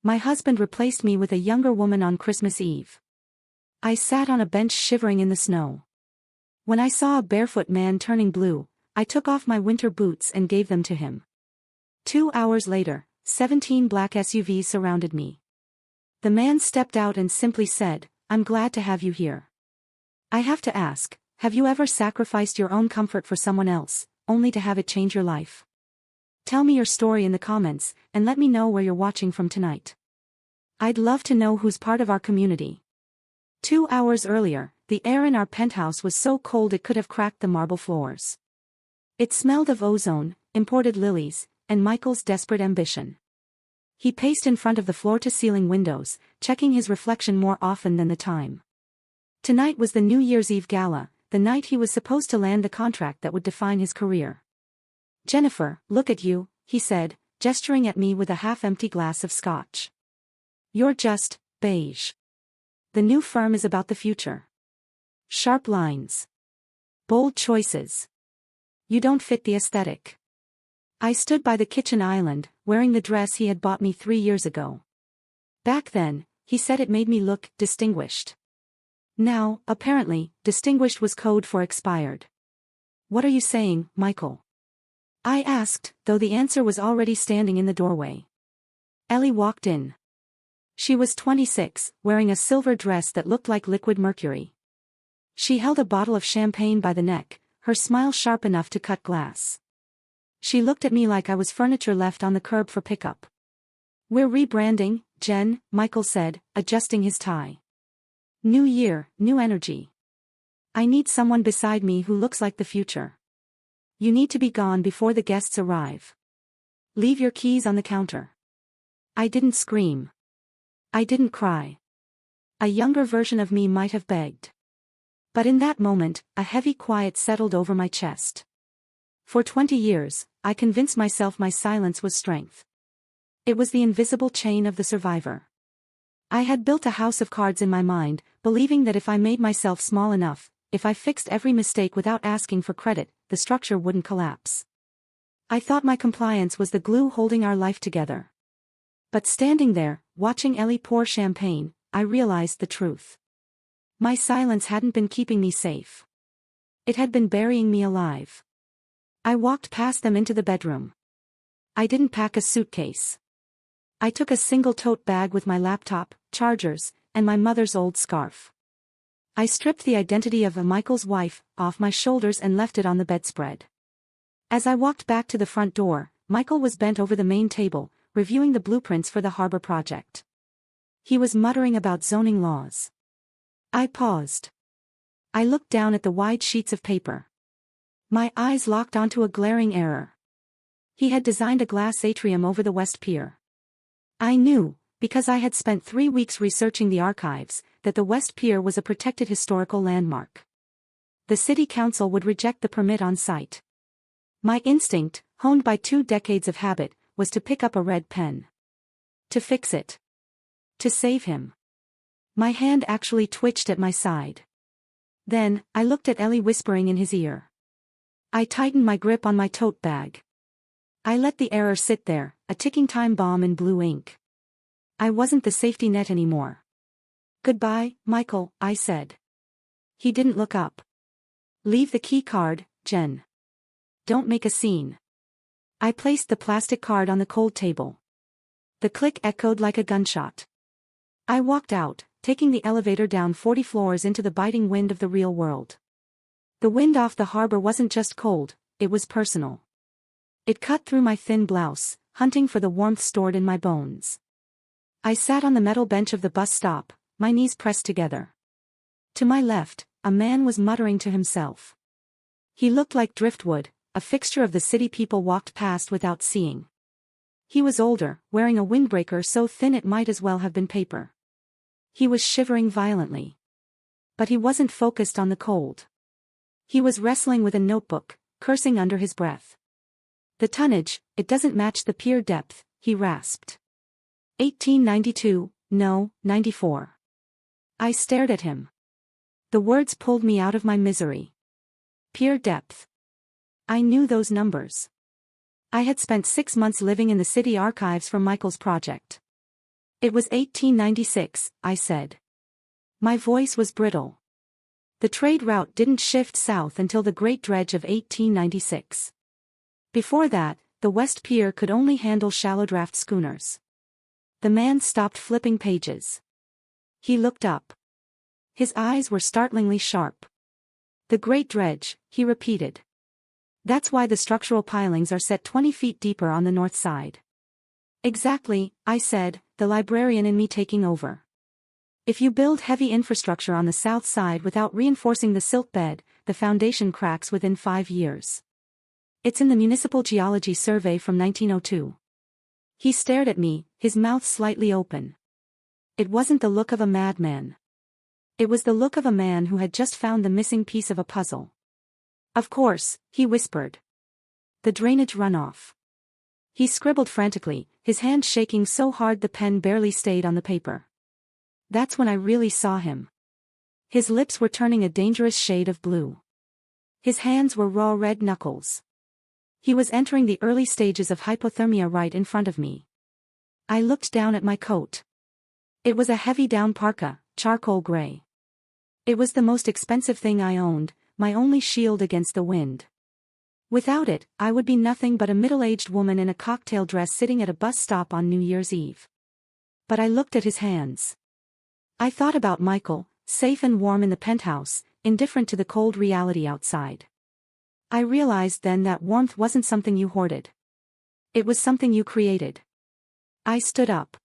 My husband replaced me with a younger woman on Christmas Eve. I sat on a bench shivering in the snow. When I saw a barefoot man turning blue, I took off my winter boots and gave them to him. 2 hours later, 17 black SUVs surrounded me. The man stepped out and simply said, "I'm glad to have you here." I have to ask, have you ever sacrificed your own comfort for someone else, only to have it change your life? Tell me your story in the comments, and let me know where you're watching from tonight. I'd love to know who's part of our community. 2 hours earlier, the air in our penthouse was so cold it could have cracked the marble floors. It smelled of ozone, imported lilies, and Michael's desperate ambition. He paced in front of the floor-to-ceiling windows, checking his reflection more often than the time. Tonight was the New Year's Eve gala, the night he was supposed to land the contract that would define his career. "Jennifer, look at you," he said, gesturing at me with a half-empty glass of scotch. "You're just beige. The new firm is about the future. Sharp lines. Bold choices. You don't fit the aesthetic." I stood by the kitchen island, wearing the dress he had bought me 3 years ago. Back then, he said it made me look distinguished. Now, apparently, distinguished was code for expired. "What are you saying, Michael?" I asked, though the answer was already standing in the doorway. Ellie walked in. She was 26, wearing a silver dress that looked like liquid mercury. She held a bottle of champagne by the neck, her smile sharp enough to cut glass. She looked at me like I was furniture left on the curb for pickup. "We're rebranding, Jen," Michael said, adjusting his tie. "New year, new energy. I need someone beside me who looks like the future. You need to be gone before the guests arrive. Leave your keys on the counter." I didn't scream. I didn't cry. A younger version of me might have begged. But in that moment, a heavy quiet settled over my chest. For 20 years, I convinced myself my silence was strength. It was the invisible chain of the survivor. I had built a house of cards in my mind, believing that if I made myself small enough, if I fixed every mistake without asking for credit, the structure wouldn't collapse. I thought my compliance was the glue holding our life together. But standing there, watching Ellie pour champagne, I realized the truth. My silence hadn't been keeping me safe. It had been burying me alive. I walked past them into the bedroom. I didn't pack a suitcase. I took a single tote bag with my laptop, chargers, and my mother's old scarf. I stripped the identity of Michael's wife off my shoulders and left it on the bedspread. As I walked back to the front door, Michael was bent over the main table, reviewing the blueprints for the harbor project. He was muttering about zoning laws. I paused. I looked down at the wide sheets of paper. My eyes locked onto a glaring error. He had designed a glass atrium over the West Pier. I knew, because I had spent 3 weeks researching the archives, that the West Pier was a protected historical landmark. The city council would reject the permit on site. My instinct, honed by 2 decades of habit, was to pick up a red pen. To fix it. To save him. My hand actually twitched at my side. Then, I looked at Ellie whispering in his ear. I tightened my grip on my tote bag. I let the error sit there, a ticking time bomb in blue ink. I wasn't the safety net anymore. "Goodbye, Michael," I said. He didn't look up. "Leave the key card, Jen. Don't make a scene." I placed the plastic card on the cold table. The click echoed like a gunshot. I walked out, taking the elevator down 40 floors into the biting wind of the real world. The wind off the harbor wasn't just cold, it was personal. It cut through my thin blouse, hunting for the warmth stored in my bones. I sat on the metal bench of the bus stop, my knees pressed together. To my left, a man was muttering to himself. He looked like driftwood, a fixture of the city people walked past without seeing. He was older, wearing a windbreaker so thin it might as well have been paper. He was shivering violently. But he wasn't focused on the cold. He was wrestling with a notebook, cursing under his breath. "The tonnage, it doesn't match the pier depth," he rasped. 1892, no, 94. I stared at him. The words pulled me out of my misery. Pier depth. I knew those numbers. I had spent 6 months living in the city archives for Michael's project. It was 1896, I said. My voice was brittle. The trade route didn't shift south until the Great Dredge of 1896. Before that, the West Pier could only handle shallow draft schooners. The man stopped flipping pages. He looked up. His eyes were startlingly sharp. The Great Dredge, he repeated. That's why the structural pilings are set 20 feet deeper on the north side. Exactly, I said, the librarian in me taking over. If you build heavy infrastructure on the south side without reinforcing the silt bed, the foundation cracks within 5 years. It's in the Municipal Geology Survey from 1902. He stared at me, his mouth slightly open. It wasn't the look of a madman. It was the look of a man who had just found the missing piece of a puzzle. Of course, he whispered. The drainage runoff. He scribbled frantically, his hand shaking so hard the pen barely stayed on the paper. That's when I really saw him. His lips were turning a dangerous shade of blue. His hands were raw red knuckles. He was entering the early stages of hypothermia right in front of me. I looked down at my coat. It was a heavy down parka, charcoal gray. It was the most expensive thing I owned, my only shield against the wind. Without it, I would be nothing but a middle-aged woman in a cocktail dress sitting at a bus stop on New Year's Eve. But I looked at his hands. I thought about Michael, safe and warm in the penthouse, indifferent to the cold reality outside. I realized then that warmth wasn't something you hoarded. It was something you created. I stood up.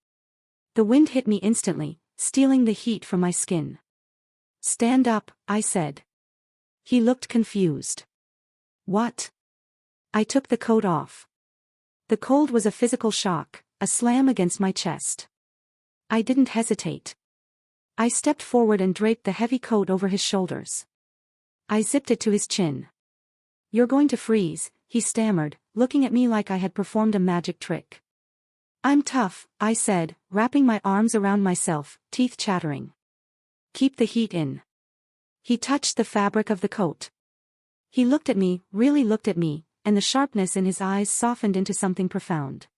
The wind hit me instantly, stealing the heat from my skin. Stand up, I said. He looked confused. What? I took the coat off. The cold was a physical shock, a slam against my chest. I didn't hesitate. I stepped forward and draped the heavy coat over his shoulders. I zipped it to his chin. You're going to freeze, he stammered, looking at me like I had performed a magic trick. I'm tough, I said, wrapping my arms around myself, teeth chattering. Keep the heat in. He touched the fabric of the coat. He looked at me, really looked at me, and the sharpness in his eyes softened into something profound.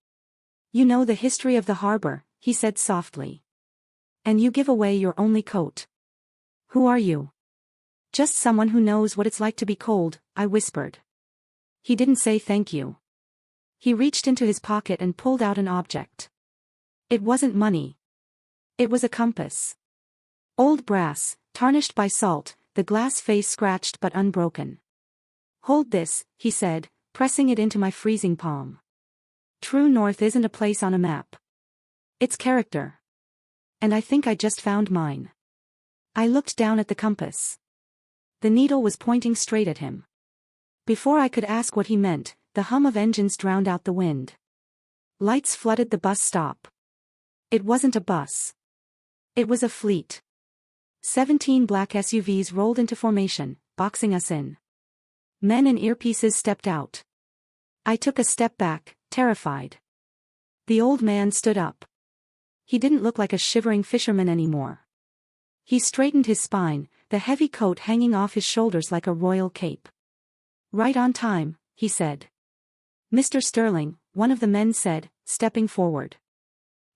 You know the history of the harbor, he said softly. And you give away your only coat. Who are you? Just someone who knows what it's like to be cold, I whispered. He didn't say thank you. He reached into his pocket and pulled out an object. It wasn't money. It was a compass. Old brass, tarnished by salt, the glass face scratched but unbroken. Hold this, he said, pressing it into my freezing palm. True north isn't a place on a map. It's character. And I think I just found mine. I looked down at the compass. The needle was pointing straight at him. Before I could ask what he meant, the hum of engines drowned out the wind. Lights flooded the bus stop. It wasn't a bus. It was a fleet. 17 black SUVs rolled into formation, boxing us in. Men in earpieces stepped out. I took a step back, terrified. The old man stood up. He didn't look like a shivering fisherman anymore. He straightened his spine, the heavy coat hanging off his shoulders like a royal cape. Right on time, he said. Mr. Sterling, one of the men said, stepping forward.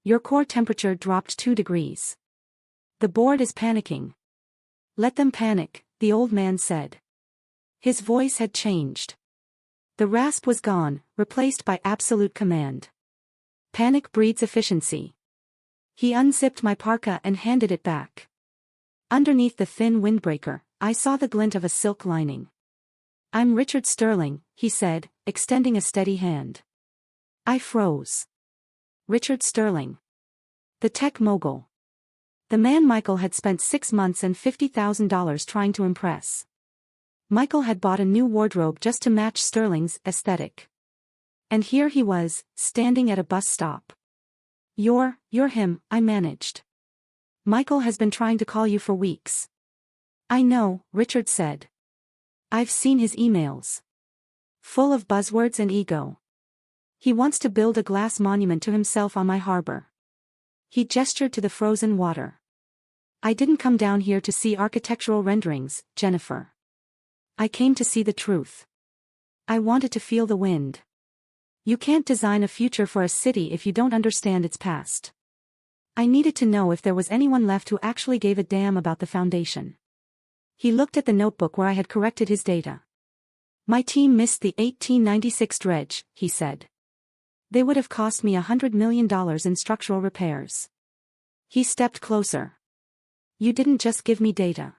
Your core temperature dropped 2 degrees. The board is panicking. Let them panic, the old man said. His voice had changed. The rasp was gone, replaced by absolute command. Panic breeds efficiency. He unzipped my parka and handed it back. Underneath the thin windbreaker, I saw the glint of a silk lining. I'm Richard Sterling, he said, extending a steady hand. I froze. Richard Sterling. The tech mogul. The man Michael had spent 6 months and $50,000 trying to impress. Michael had bought a new wardrobe just to match Sterling's aesthetic. And here he was, standing at a bus stop. You're him, I managed. Michael has been trying to call you for weeks. I know, Richard said. I've seen his emails. Full of buzzwords and ego. He wants to build a glass monument to himself on my harbor. He gestured to the frozen water. I didn't come down here to see architectural renderings, Jennifer. I came to see the truth. I wanted to feel the wind. You can't design a future for a city if you don't understand its past. I needed to know if there was anyone left who actually gave a damn about the foundation. He looked at the notebook where I had corrected his data. My team missed the 1896 dredge, he said. They would have cost me $100 million in structural repairs. He stepped closer. You didn't just give me data.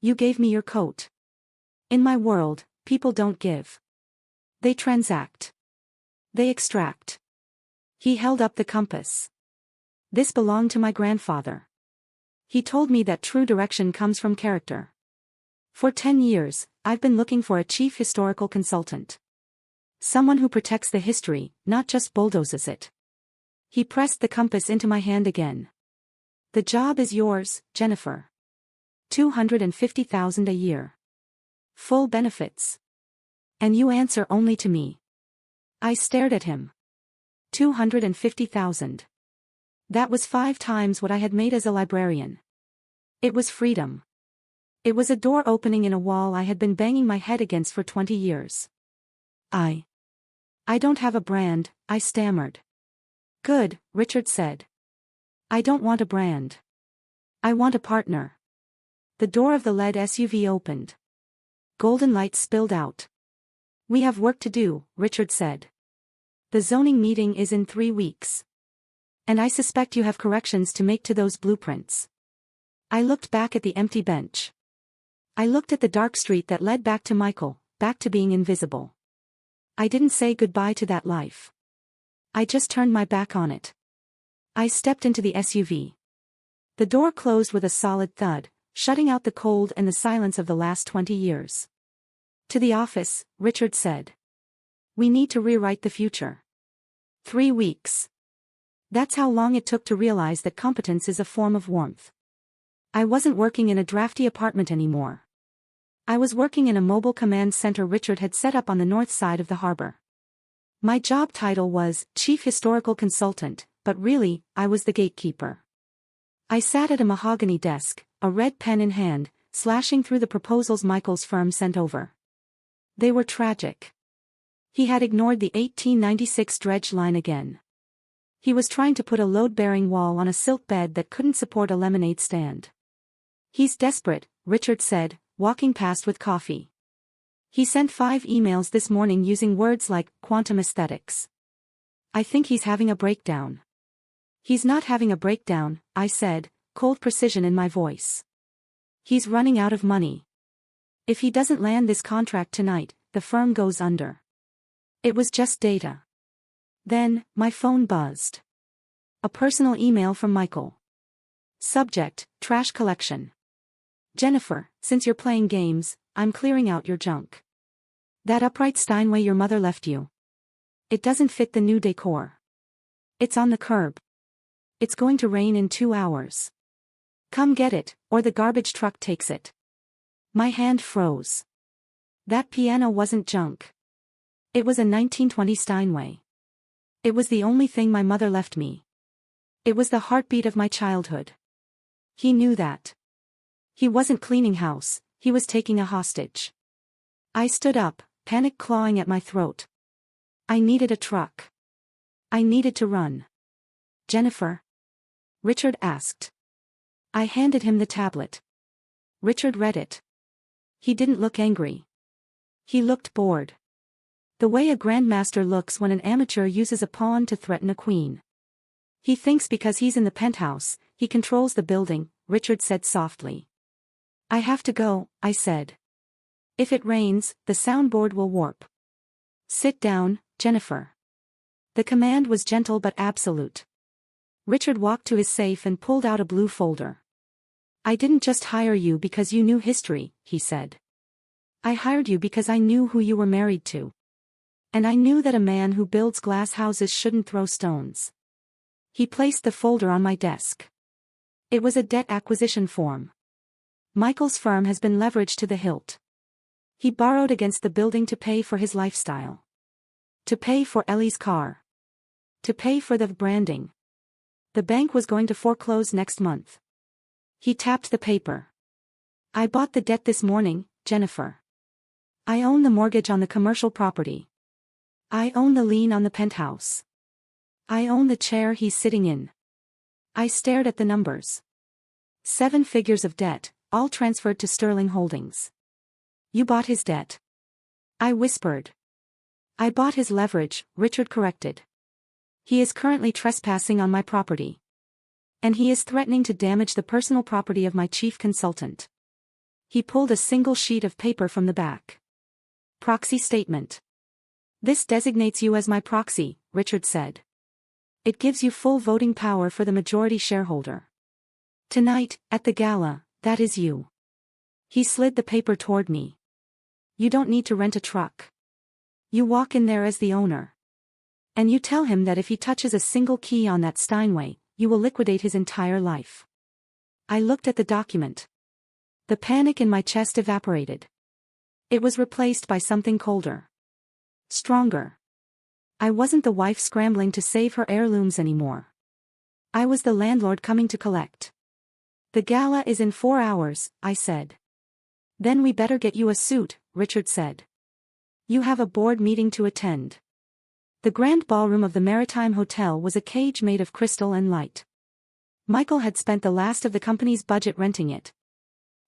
You gave me your coat. In my world, people don't give. They transact. They extract. He held up the compass. This belonged to my grandfather. He told me that true direction comes from character. For 10 years, I've been looking for a chief historical consultant. Someone who protects the history, not just bulldozes it. He pressed the compass into my hand again. The job is yours, Jennifer. $250,000 a year. Full benefits. And you answer only to me. I stared at him. $250,000. That was 5 times what I had made as a librarian. It was freedom. It was a door opening in a wall I had been banging my head against for 20 years. I don't have a brand, I stammered. Good, Richard said. I don't want a brand. I want a partner. The door of the lead SUV opened. Golden lights spilled out. We have work to do, Richard said. The zoning meeting is in 3 weeks. And I suspect you have corrections to make to those blueprints. I looked back at the empty bench. I looked at the dark street that led back to Michael, back to being invisible. I didn't say goodbye to that life. I just turned my back on it. I stepped into the SUV. The door closed with a solid thud, shutting out the cold and the silence of the last 20 years. To the office, Richard said. We need to rewrite the future. 3 weeks. That's how long it took to realize that competence is a form of warmth. I wasn't working in a drafty apartment anymore. I was working in a mobile command center Richard had set up on the north side of the harbor. My job title was Chief Historical Consultant, but really, I was the gatekeeper. I sat at a mahogany desk, a red pen in hand, slashing through the proposals Michael's firm sent over. They were tragic. He had ignored the 1896 dredge line again. He was trying to put a load-bearing wall on a silk bed that couldn't support a lemonade stand. He's desperate, Richard said, walking past with coffee. He sent 5 emails this morning using words like quantum aesthetics. I think he's having a breakdown. He's not having a breakdown, I said, cold precision in my voice. He's running out of money. If he doesn't land this contract tonight, the firm goes under. It was just data. Then, my phone buzzed. A personal email from Michael. Subject, trash collection. Jennifer, since you're playing games, I'm clearing out your junk. That upright Steinway your mother left you. It doesn't fit the new decor. It's on the curb. It's going to rain in 2 hours. Come get it, or the garbage truck takes it. My hand froze. That piano wasn't junk. It was a 1920 Steinway. It was the only thing my mother left me. It was the heartbeat of my childhood. He knew that. He wasn't cleaning house, he was taking a hostage. I stood up, panic clawing at my throat. I needed a truck. I needed to run. Jennifer? Richard asked. I handed him the tablet. Richard read it. He didn't look angry. He looked bored. The way a grandmaster looks when an amateur uses a pawn to threaten a queen. He thinks because he's in the penthouse, he controls the building, Richard said softly. I have to go, I said. If it rains, the soundboard will warp. Sit down, Jennifer. The command was gentle but absolute. Richard walked to his safe and pulled out a blue folder. I didn't just hire you because you knew history, he said. I hired you because I knew who you were married to. And I knew that a man who builds glass houses shouldn't throw stones. He placed the folder on my desk. It was a debt acquisition form. Michael's firm has been leveraged to the hilt. He borrowed against the building to pay for his lifestyle. To pay for Ellie's car. To pay for the branding. The bank was going to foreclose next month. He tapped the paper. I bought the debt this morning, Jennifer. I own the mortgage on the commercial property. I own the lien on the penthouse. I own the chair he's sitting in. I stared at the numbers. 7 figures of debt, all transferred to Sterling Holdings. You bought his debt. I whispered. I bought his leverage, Richard corrected. He is currently trespassing on my property. And he is threatening to damage the personal property of my chief consultant. He pulled a single sheet of paper from the back. Proxy statement. This designates you as my proxy, Richard said. It gives you full voting power for the majority shareholder. Tonight, at the gala, that is you. He slid the paper toward me. You don't need to rent a truck. You walk in there as the owner. And you tell him that if he touches a single key on that Steinway, you will liquidate his entire life. I looked at the document. The panic in my chest evaporated. It was replaced by something colder. Stronger. I wasn't the wife scrambling to save her heirlooms anymore. I was the landlord coming to collect. The gala is in 4 hours, I said. Then we better get you a suit, Richard said. You have a board meeting to attend. The grand ballroom of the Maritime Hotel was a cage made of crystal and light. Michael had spent the last of the company's budget renting it.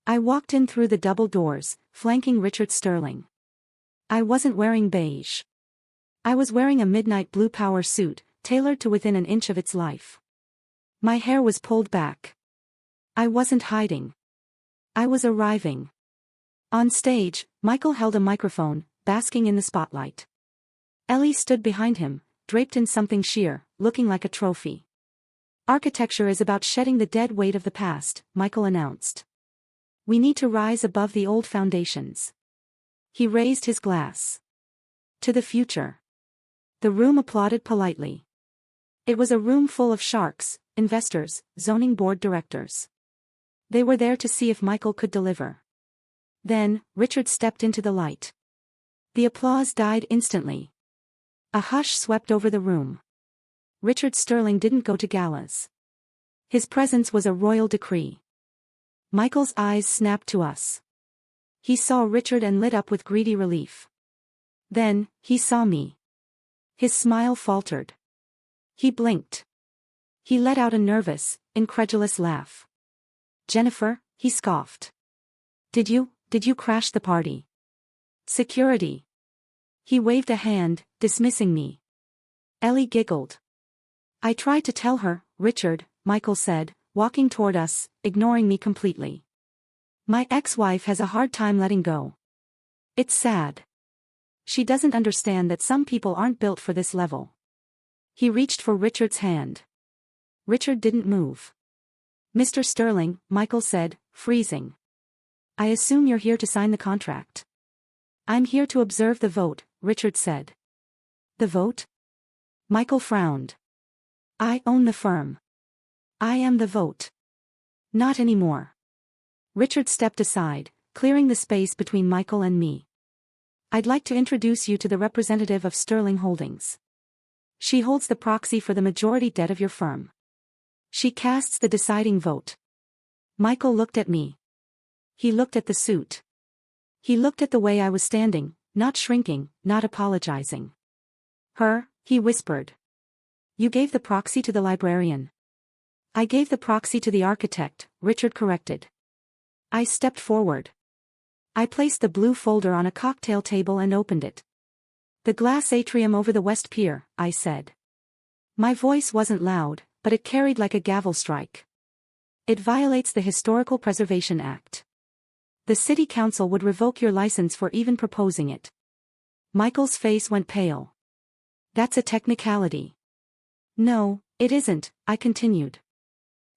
I walked in through the double doors, flanking Richard Sterling. I wasn't wearing beige. I was wearing a midnight blue power suit, tailored to within an inch of its life. My hair was pulled back. I wasn't hiding. I was arriving. On stage, Michael held a microphone, basking in the spotlight. Ellie stood behind him, draped in something sheer, looking like a trophy. Architecture is about shedding the dead weight of the past, Michael announced. We need to rise above the old foundations. He raised his glass. To the future. The room applauded politely. It was a room full of sharks, investors, zoning board directors. They were there to see if Michael could deliver. Then, Richard stepped into the light. The applause died instantly. A hush swept over the room. Richard Sterling didn't go to galas. His presence was a royal decree. Michael's eyes snapped to us. He saw Richard and lit up with greedy relief. Then, he saw me. His smile faltered. He blinked. He let out a nervous, incredulous laugh. Jennifer, he scoffed. Did you crash the party? Security. He waved a hand, dismissing me. Ellie giggled. I tried to tell her, Richard, Michael said, walking toward us, ignoring me completely. My ex-wife has a hard time letting go. It's sad. She doesn't understand that some people aren't built for this level. He reached for Richard's hand. Richard didn't move. Mr. Sterling, Michael said, freezing. I assume you're here to sign the contract. I'm here to observe the vote, Richard said. The vote? Michael frowned. I own the firm. I am the vote. Not anymore. Richard stepped aside, clearing the space between Michael and me. I'd like to introduce you to the representative of Sterling Holdings. She holds the proxy for the majority debt of your firm. She casts the deciding vote. Michael looked at me. He looked at the suit. He looked at the way I was standing, not shrinking, not apologizing. Her, he whispered. You gave the proxy to the librarian. I gave the proxy to the architect, Richard corrected. I stepped forward. I placed the blue folder on a cocktail table and opened it. The glass atrium over the West Pier, I said. My voice wasn't loud, but it carried like a gavel strike. It violates the Historical Preservation Act. The city council would revoke your license for even proposing it. Michael's face went pale. That's a technicality. No, it isn't, I continued.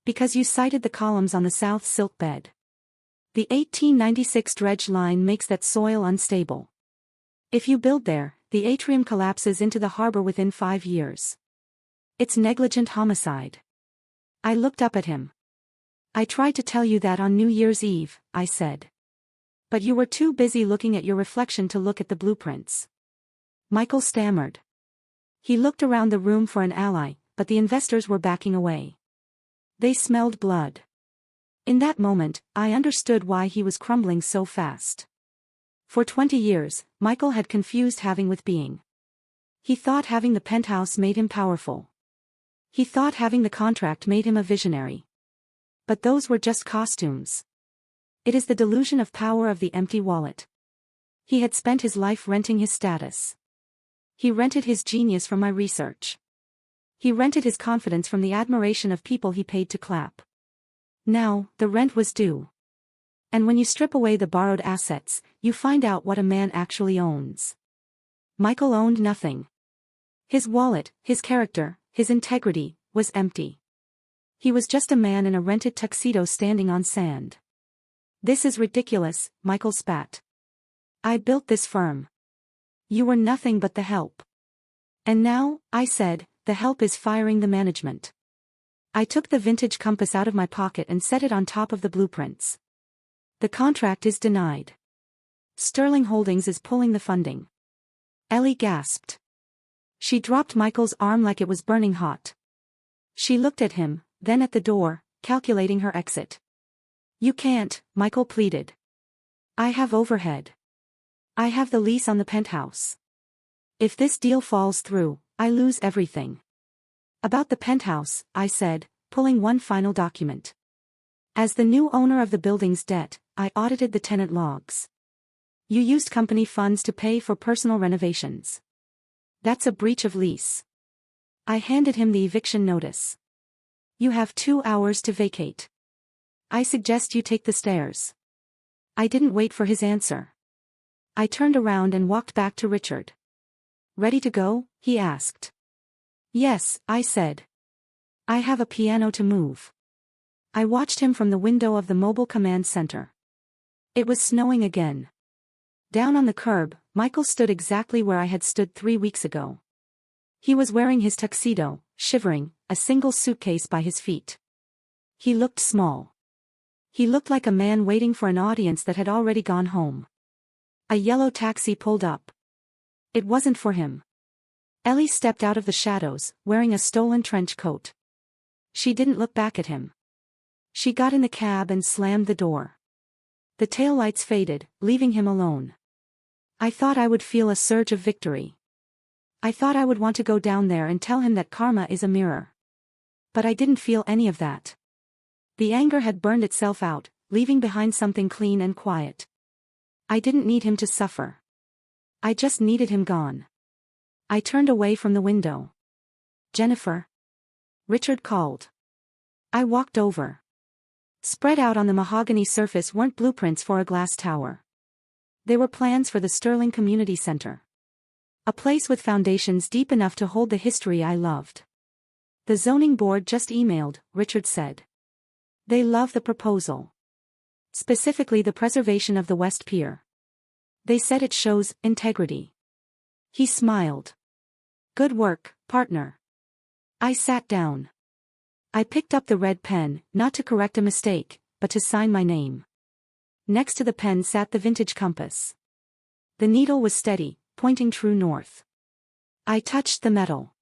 Because you cited the columns on the south silt bed. The 1896 dredge line makes that soil unstable. If you build there, the atrium collapses into the harbor within 5 years. It's negligent homicide. I looked up at him. I tried to tell you that on New Year's Eve, I said. But you were too busy looking at your reflection to look at the blueprints. Michael stammered. He looked around the room for an ally, but the investors were backing away. They smelled blood. In that moment, I understood why he was crumbling so fast. For 20 years, Michael had confused having with being. He thought having the penthouse made him powerful. He thought having the contract made him a visionary. But those were just costumes. It is the delusion of power of the empty wallet. He had spent his life renting his status. He rented his genius from my research. He rented his confidence from the admiration of people he paid to clap. Now, the rent was due. And when you strip away the borrowed assets, you find out what a man actually owns. Michael owned nothing. His wallet, his character, his integrity, was empty. He was just a man in a rented tuxedo standing on sand. "This is ridiculous," Michael spat. "I built this firm. You were nothing but the help. And now," I said, "the help is firing the management." I took the vintage compass out of my pocket and set it on top of the blueprints. "The contract is denied. Sterling Holdings is pulling the funding." Ellie gasped. She dropped Michael's arm like it was burning hot. She looked at him, then at the door, calculating her exit. "You can't," Michael pleaded. "I have overhead. I have the lease on the penthouse. If this deal falls through, I lose everything." "About the penthouse," I said, pulling one final document. "As the new owner of the building's debt, I audited the tenant logs. You used company funds to pay for personal renovations. That's a breach of lease." I handed him the eviction notice. "You have 2 hours to vacate. I suggest you take the stairs." I didn't wait for his answer. I turned around and walked back to Richard. "Ready to go?" he asked. "Yes," I said. "I have a piano to move." I watched him from the window of the mobile command center. It was snowing again. Down on the curb, Michael stood exactly where I had stood 3 weeks ago. He was wearing his tuxedo, shivering, a single suitcase by his feet. He looked small. He looked like a man waiting for an audience that had already gone home. A yellow taxi pulled up. It wasn't for him. Ellie stepped out of the shadows, wearing a stolen trench coat. She didn't look back at him. She got in the cab and slammed the door. The taillights faded, leaving him alone. I thought I would feel a surge of victory. I thought I would want to go down there and tell him that karma is a mirror. But I didn't feel any of that. The anger had burned itself out, leaving behind something clean and quiet. I didn't need him to suffer. I just needed him gone. I turned away from the window. "Jennifer?" Richard called. I walked over. Spread out on the mahogany surface weren't blueprints for a glass tower. They were plans for the Sterling Community Center. A place with foundations deep enough to hold the history I loved. "The zoning board just emailed," Richard said. "They love the proposal. Specifically the preservation of the West Pier. They said it shows integrity." He smiled. "Good work, partner." I sat down. I picked up the red pen, not to correct a mistake, but to sign my name. Next to the pen sat the vintage compass. The needle was steady, pointing true north. I touched the metal.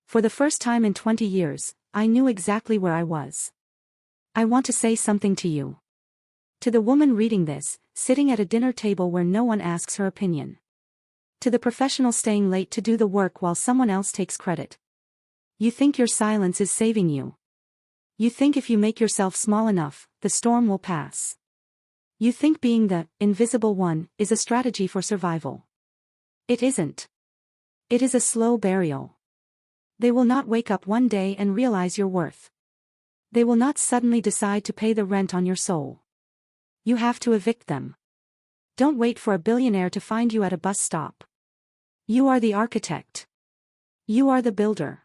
For the first time in 20 years, I knew exactly where I was. "I want to say something to you." To the woman reading this, sitting at a dinner table where no one asks her opinion. To the professional staying late to do the work while someone else takes credit. You think your silence is saving you. You think if you make yourself small enough, the storm will pass. You think being the invisible one is a strategy for survival. It isn't. It is a slow burial. They will not wake up one day and realize your worth. They will not suddenly decide to pay the rent on your soul. You have to evict them. Don't wait for a billionaire to find you at a bus stop. You are the architect. You are the builder.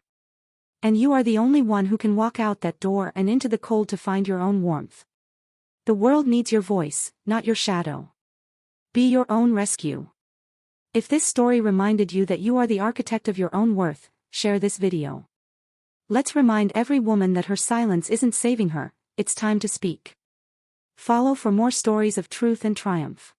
And you are the only one who can walk out that door and into the cold to find your own warmth. The world needs your voice, not your shadow. Be your own rescue. If this story reminded you that you are the architect of your own worth, share this video. Let's remind every woman that her silence isn't saving her, it's time to speak. Follow for more stories of truth and triumph.